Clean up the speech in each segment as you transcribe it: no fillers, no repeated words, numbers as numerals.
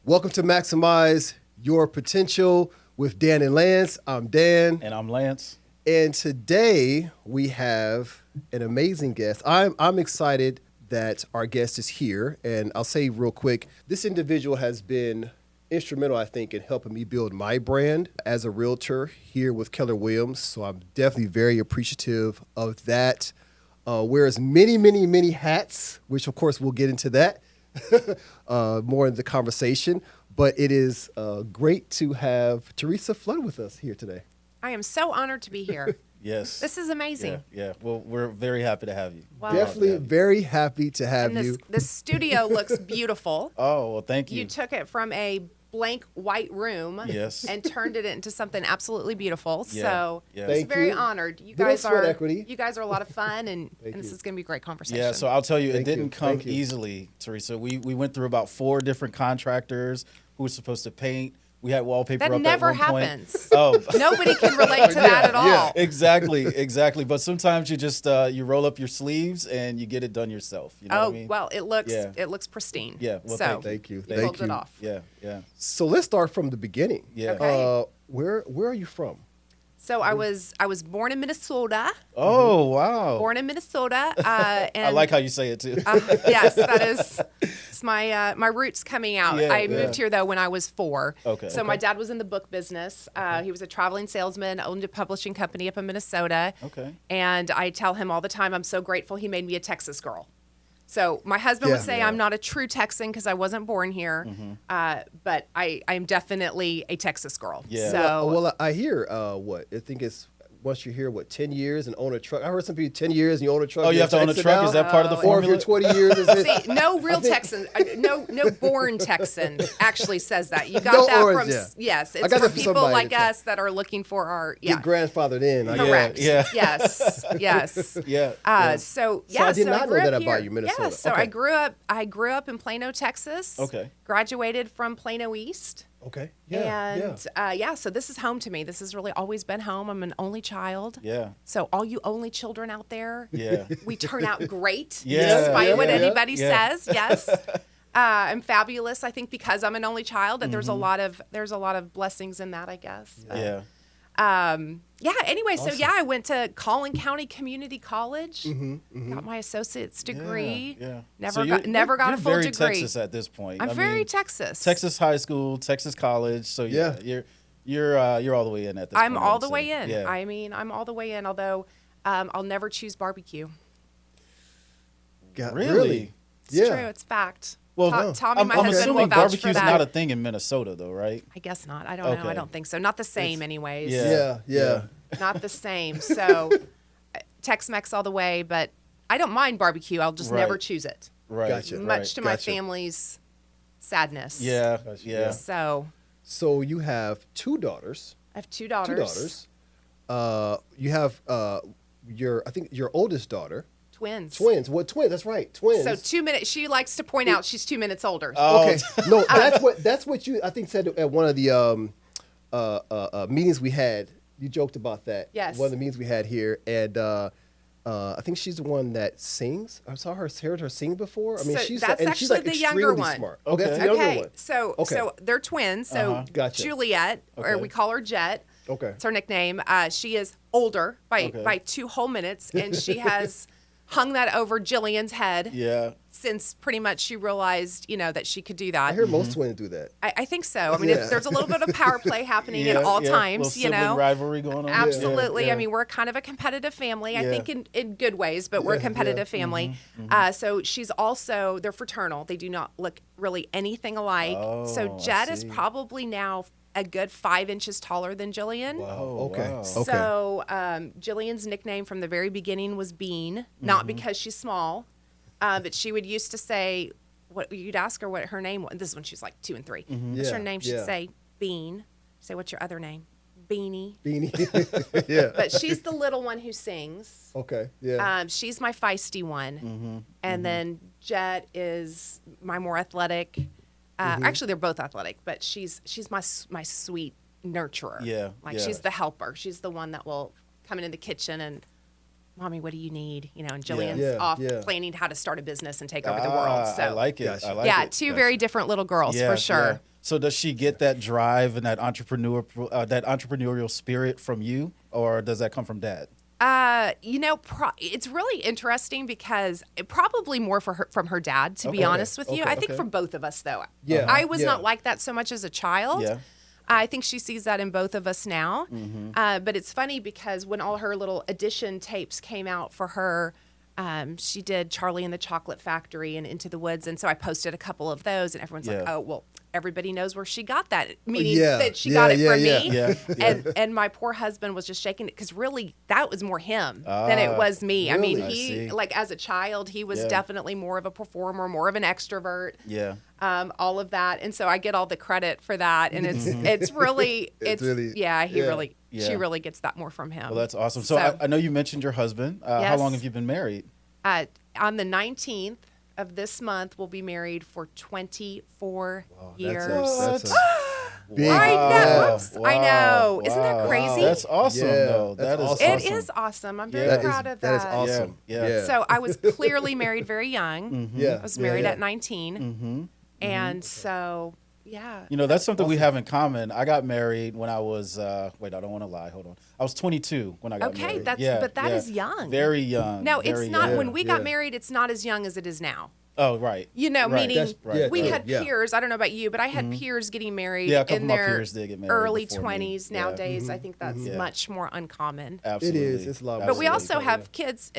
Welcome to Maximize Your Potential with Dan and Lance. I'm Dan. And I'm Lance. And today we have an amazing guest. I'm excited that our guest is here. And I'll say real quick, this individual has been instrumental, I think, in helping me build my brand as a realtor here with Keller Williams. So I'm definitely very appreciative of that. Wears many hats, which of course we'll get into that more in the conversation. But it is great to have Theresha Flood with us here today. I am so honored to be here. Yes. This is amazing. Yeah. Well, we're very happy to have you. Wow. Definitely very happy to have And you. the studio looks beautiful. Oh, well, thank you. You took it from a blank white room Yes. and turned it into something absolutely beautiful. Yeah. So Yes. I'm Thank very you. honored. You Little guys sweat are equity. You guys are a lot of fun and Thank this you. is going to be a great conversation. Yeah, so I'll tell you, Thank it didn't you. come Thank you. easily, Theresha. We went through about 4 different contractors who were supposed to paint. We had wallpaper That up never at one happens. point. Oh, Nobody can relate to that at all. exactly. But sometimes you just you roll up your sleeves and you get it done yourself. You know what I mean? Well, it Yeah. looks pristine. Yeah, well, so Thank you. You Thank pulled you. it off. Yeah. So let's start from the beginning. Yeah. Okay. Where are you from? So I was born in Minnesota. Oh, wow. Born in Minnesota. And I like how you say it too. Yes, that is it's my roots coming out. Yeah, I moved here though when I was 4. Okay. So my dad was in the book business. He was a traveling salesman, owned a publishing company up in Minnesota. Okay. And I tell him all the time, I'm so grateful he made me a Texas girl. So my husband would say Yeah. I'm not a true Texan because I wasn't born here, but I'm definitely a Texas girl. Yeah. So Well, I hear I think it's once you're here, 10 years and own a truck. I heard some people 10 years and you own a truck. Oh, you have to own a truck? Is that part of the Or if formula? you're 20 years, is it? See, no real Texan, no born Texan actually says that. You got No that orange, from yeah. yes, I it's got for that from people somebody like that- us that are looking for our Get grandfathered in. I guess. correct. Yeah. Yes. Yeah. So I did not I know grew that up about here. you, Minnesota. Yeah, so Okay. I grew up in Plano, Texas. Okay. Graduated from Plano East. Okay. Yeah. And so this is home to me. This has really always been home. I'm an only child. Yeah. So all you only children out there, Yeah. we turn out great, Yeah, despite what yeah, anybody yeah. says. Yes, I'm fabulous. I think because I'm an only child, that there's a lot of blessings in that, I guess. Yeah. Yeah. Anyway, Awesome. I went to Collin County Community College. Got my associate's degree. Yeah. Never So got you're a full very degree. Texas at this point. I'm I very mean, Texas. Texas high school, Texas college. So Yeah. you're all the way in at this point. I'm I all would the say. way in. Yeah. I mean, I'm all the way in. Although I'll never choose barbecue. Really? It's Yeah. true. It's fact. Well, Tommy, my I'm husband, will assuming vouch for barbecue's that. not a thing in Minnesota, though, right? I guess not. I don't know. Okay. I don't think so. Not the same, anyways. Yeah. Yeah. Not the same. So, Tex-Mex all the way, but I don't mind barbecue. I'll just never Right. choose it. Right. Gotcha. Much to my Gotcha. family's sadness. Yeah. Gotcha. Yeah. So, So you have 2 daughters. I have 2 2 daughters. daughters. You have I think your oldest daughter. Twins. Twins. What twins? That's right. Twins. So 2 minutes. She likes to point out she's 2 minutes older. Okay. No, that's what you I think said at one of the meetings we had. You joked about that. Yes. One of the meetings we had here, and I think she's the one that sings. I heard her sing before. I mean, So she's that's and actually she's like the younger extremely one. smart. Okay, that's the younger Okay, one. so Okay. so they're twins. So Gotcha. Juliet, or Okay. we call her Jet. Okay. It's her nickname. She is older by Okay. 2 whole minutes, and she has hung that over Jillian's head Yeah. since pretty much she realized, that she could do that. I hear most twins do that. I think so. I mean, Yeah. if there's a little bit of power play happening at all Little times, sibling rivalry going on. Absolutely. Yeah. I mean, we're kind of a competitive family, I Yeah. think in good ways, but we're a Yeah, competitive yeah. family. So she's also, they're fraternal. They do not look really anything alike. So Oh, I Jed is see. probably now a good 5 inches taller than Jillian. Wow. Okay. wow. Okay. So Jillian's nickname from the very beginning was Bean, not because she's small, but she would used to say, what you'd ask her what her name was. This is when she was like 2 and 3. What's Yeah, her name? She'd yeah. say Bean. Say, what's your other name? Beanie. Beanie. Yeah. But she's the little one who sings. Okay. Yeah. She's my feisty one. And then Jet is my more athletic. Actually, they're both athletic, but she's my sweet nurturer. Yeah, Like yeah. she's the helper. She's the one that will come into the kitchen and, Mommy, what do you need? And Jillian's Yeah, off yeah. planning how to start a business and take over the world. So I like it. Gotcha. I like yeah, it. two Gotcha. very different little girls Yeah, for sure. yeah. So does she get that drive and that entrepreneurial spirit from you, or does that come from Dad? It's really interesting because probably more from her dad, to be honest with you. I think from both of us, though. Yeah. I was not like that so much as a child. Yeah. I think she sees that in both of us now. But it's funny because when all her little audition tapes came out for her, she did Charlie and the Chocolate Factory and Into the Woods. And so I posted a couple of those, and everyone's like, oh, well, everybody knows where she got that, meaning that she got it from me. Yeah. And my poor husband was just shaking it because really that was more him than it was me. I mean, he, like as a child, he was definitely more of a performer, more of an extrovert. Yeah. All of that. And so I get all the credit for that. And it's really, she really gets that more from him. Well, that's awesome. So I know you mentioned your husband. How long have you been married? On the 19th of this month, we'll be married for 24 years. That's a big I know. Wow. I know. Isn't that crazy? That's awesome, though. That's That is awesome. It is awesome. I'm very proud of that. That is awesome. Yeah. So I was clearly married very young. Yeah. I was married at 19. And so, yeah. You know, that's something we have in common. I got married when I was, wait, I don't want to lie. Hold on. I was 22 when I got married. Okay, but that is young. Very young. No, it's very not. young. When we got married, it's not as young as it is now. Oh, right. You know, Right. meaning Right. we had peers. I don't know about you, but I had peers getting married Yeah, a couple in of my their peers did get married early before me. 20s. Nowadays, I think that's much more uncommon. Absolutely. It is. It's a lot more. But we Absolutely. also have kids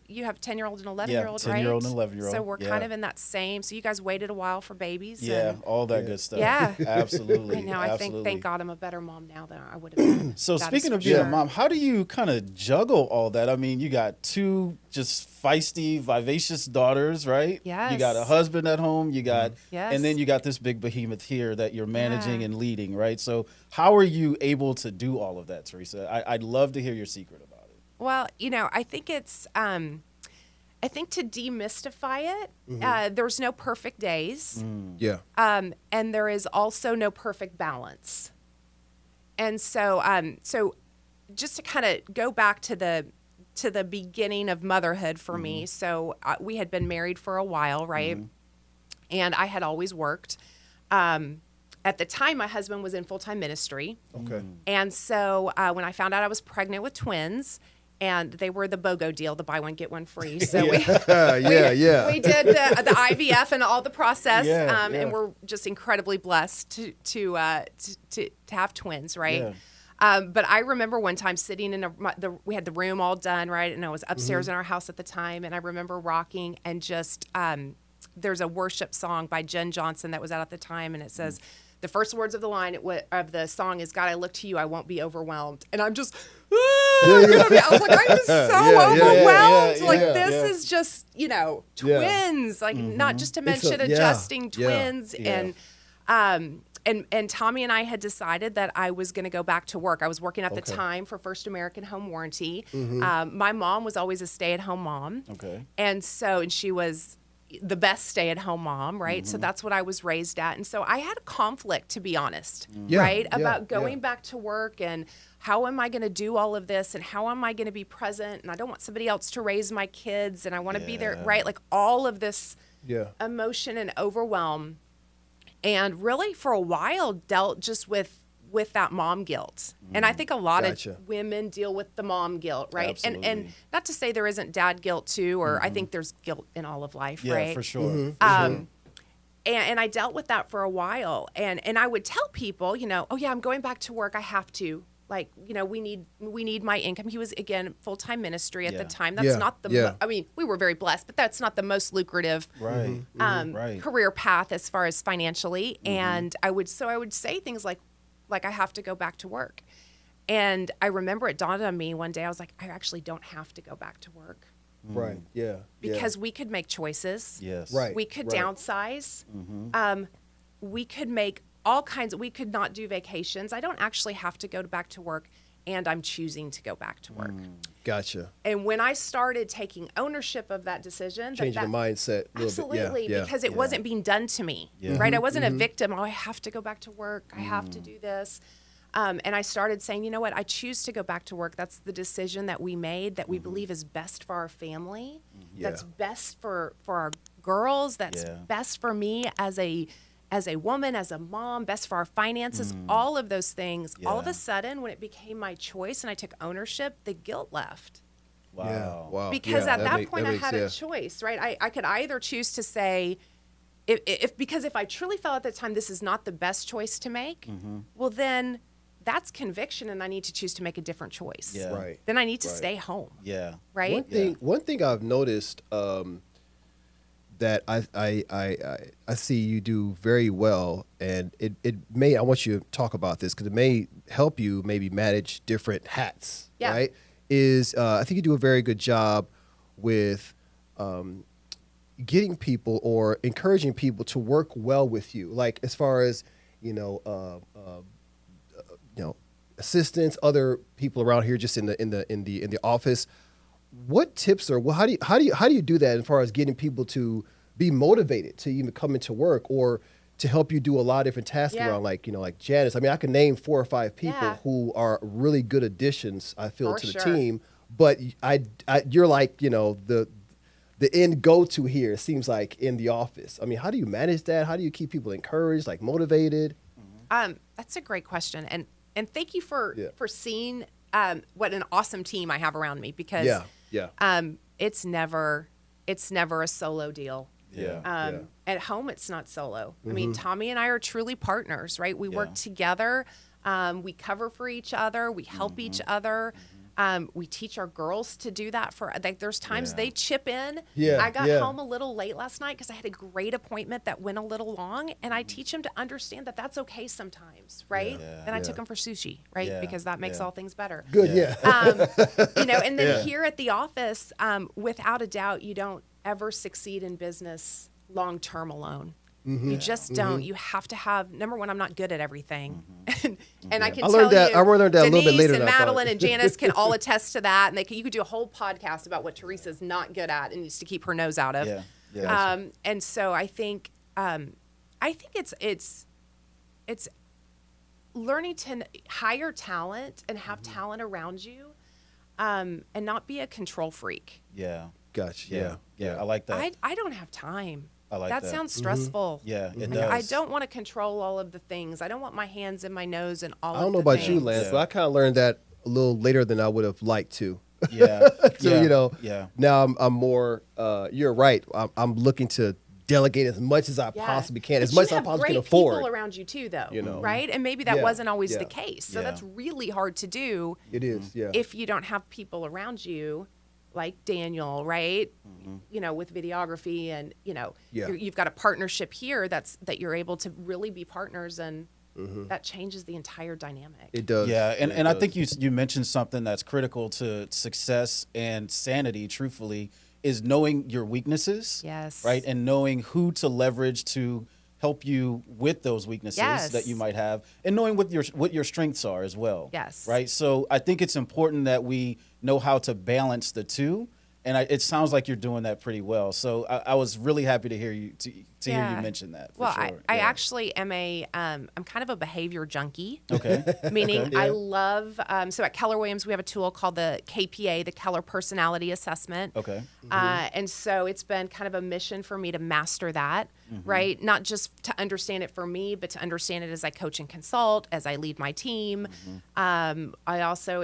you have 10-year-old and 11-year-old, right? 10-year-old and 11-year-old. So we're kind of in that same. So you guys waited a while for babies. Yeah, and, all that good stuff. Yeah. Absolutely. I know. I think, Absolutely. thank God I'm a better mom now than I would have been. So That speaking is of for being a sure. mom, how do you kind of juggle all that? I mean, you got two just feisty, vivacious daughters, right? Yes. You got a husband at home, you got, Yes. and then you got this big behemoth here that you're managing and leading, right? So how are you able to do all of that, Theresha? I'd love to hear your secret about it. Well, I think it's, I think to demystify it, there's no perfect days. Yeah. And there is also no perfect balance. And so, so just to kind of go back to the beginning of motherhood for me. So we had been married for a while, right? And I had always worked. At the time, my husband was in full-time ministry. Okay. And so when I found out I was pregnant with twins, and they were the BOGO deal, the buy one, get one free. So we did the IVF and all the process, and we're just incredibly blessed to have twins, right? Yeah. But I remember one time sitting in we had the room all done, right? And I was upstairs in our house at the time, and I remember rocking and just there's a worship song by Jen Johnson that was out at the time, and it says, the first words of the line of the song is, God, I look to you, I won't be overwhelmed. And I'm just, I was like, I'm just so overwhelmed. This is just, twins, like not just to mention adjusting twins. And Tommy and I had decided that I was going to go back to work. I was working at the time for First American Home Warranty. My mom was always a stay-at-home mom. Okay. And she was the best stay-at-home mom, right? So that's what I was raised at. And so I had a conflict, to be honest, right? About going back to work and how am I going to do all of this and how am I going to be present? And I don't want somebody else to raise my kids and I want to be there, right? Like all of this emotion and overwhelm. And really for a while dealt just with that mom guilt. And I think a lot of women deal with the mom guilt, right? Absolutely. And not to say there isn't dad guilt too, or I think there's guilt in all of life, right? Yeah, for sure. And I dealt with that for a while. And I would tell people, oh yeah, I'm going back to work. I have to. Like, we need my income. He was, again, full-time ministry at the time. That's not the, I mean, we were very blessed, but that's not the most lucrative career path as far as financially. And I would say things like I have to go back to work. And I remember it dawned on me one day, I was like, I actually don't have to go back to work. Right. Yeah. Because we could make choices. Yes. Right. We could downsize. We could make all kinds we could not do vacations. I don't actually have to go back to work, and I'm choosing to go back to work. Gotcha. And when I started taking ownership of that decision, Changing the mindset a little absolutely, bit. because it wasn't being done to me, right? I wasn't a victim. Oh, I have to go back to work. I have to do this. And I started saying, you know what? I choose to go back to work. That's the decision that we made, that we believe is best for our family. That's best for our girls. That's best for me as a as a woman, as a mom, best for our finances, all of those things. All of Yeah. a sudden, when it became my choice and I took ownership, the guilt left. Wow. Yeah. Wow. Because Yeah, at that make- point, I makes- had yeah. a choice, right? I could either choose to say, because if I truly felt at the time this is not the best choice to make, well, then that's conviction, and I need to choose to make a different choice. Yeah. Right. Then I need to Right. stay home, Yeah. right? One thing I've noticed that I see you do very well, and I want you to talk about this because it may help you maybe manage different hats. Yeah. Right? I think you do a very good job with getting people or encouraging people to work well with you, like as far as assistants, other people around here, just in the office. What tips or how do you do that as far as getting people to be motivated to even come into work or to help you do a lot of different tasks around, like Janice? I mean, I can name 4 or 5 people who are really good additions, I feel, to the team. But you're like the end go-to here, it seems like, in the office. I mean, how do you manage that? How do you keep people encouraged, like motivated? That's a great question, and thank you for seeing what an awesome team I have around me, because it's never a solo deal. At home, it's not solo. I mean, Tommy and I are truly partners, right? We work together. We cover for each other. We help each other. We teach our girls to do that. There's times they chip in. I got home a little late last night because I had a great appointment that went a little long, and I teach them to understand that that's okay sometimes, right? And I took them for sushi, right? Because that makes all things better. Good, And then here at the office, without a doubt, you don't ever succeed in business long term alone. You just don't. You have to have, number one, I'm not good at everything. And I can tell you, I learned that a little bit later and than I thought. Madeline and Janice can all attest to that. And you could do a whole podcast about what Theresa's not good at and needs to keep her nose out of. And so I think it's learning to hire talent and have talent around you, and not be a control freak. Gotcha. Yeah. I like that. I don't have time. I like that. that. Sounds stressful. Yeah, it Like, does. I don't want to control all of the things. I don't want my hands in my nose and all of the I don't know about things. you, Lance, but I kind of learned that a little later than I would have liked to. So, now I'm more, you're right. I'm looking to delegate as much as I possibly can, as But much as you I have possibly can great afford. people around you too, though, You know. right? And maybe that wasn't always the Yeah. case. So Yeah. that's really hard to do. It is, yeah. If you don't have people around you, like Daniel, right? With videography, and you've got a partnership here that you're able to really be partners, and that changes the entire dynamic. It does. Yeah, and it I does. think you mentioned something that's critical to success and sanity, truthfully, is knowing your weaknesses. Yes. Right? And knowing who to leverage to help you with those weaknesses that you might have, and knowing what your strengths are as well. Yes. Right? So I think it's important that we know how to balance the two. And it sounds like you're doing that pretty well. So I was really happy to hear you hear you mention that. For Well, sure. I actually am I'm kind of a behavior junkie. Okay. Meaning I love, so at Keller Williams, we have a tool called the KPA, the Keller Personality Assessment. Okay. And so it's been kind of a mission for me to master that, right? Not just to understand it for me, but to understand it as I coach and consult, as I lead my team. I also,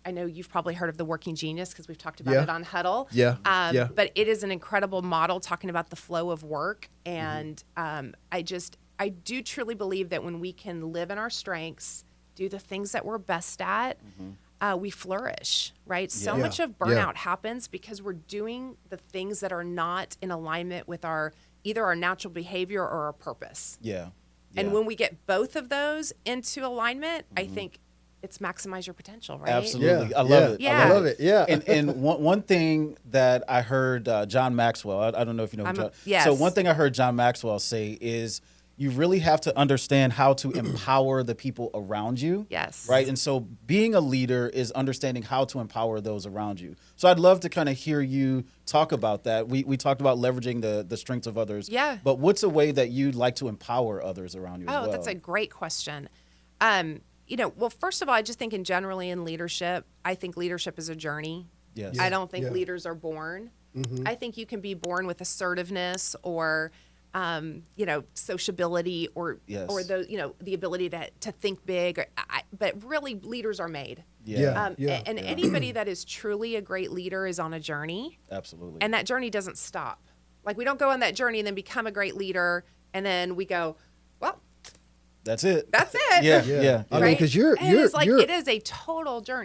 I know you've probably heard of the Working Genius because we've talked about it on Huddle. But it is an incredible model talking about the flow of work. And I do truly believe that when we can live in our strengths, do the things that we're best at, we flourish, right? So much of burnout happens because we're doing the things that are not in alignment with either our natural behavior or our purpose. And when we get both of those into alignment, I think it's maximize your potential, right? Absolutely. I love it. Yeah. I love it. Yeah. And one thing that I heard John Maxwell, I don't know if you know John. Yes. So one thing I heard John Maxwell say is you really have to understand how to empower the people around you. Yes. Right? And so being a leader is understanding how to empower those around you. So I'd love to kind of hear you talk about that. We talked about leveraging the strengths of others. Yeah. But what's a way that you'd like to empower others around you as well? Oh, that's a great question. Well, first of all, I just think generally in leadership, I think leadership is a journey. Yes. I don't think leaders are born. I think you can be born with assertiveness or sociability or Yes. or the ability to think big. But really, leaders are made. Yeah. And anybody that is truly a great leader is on a journey. Absolutely. And that journey doesn't stop. Like, we don't go on that journey and then become a great leader, and then we go, well, that's it. that's it. Yeah. I mean, because it is a total journey.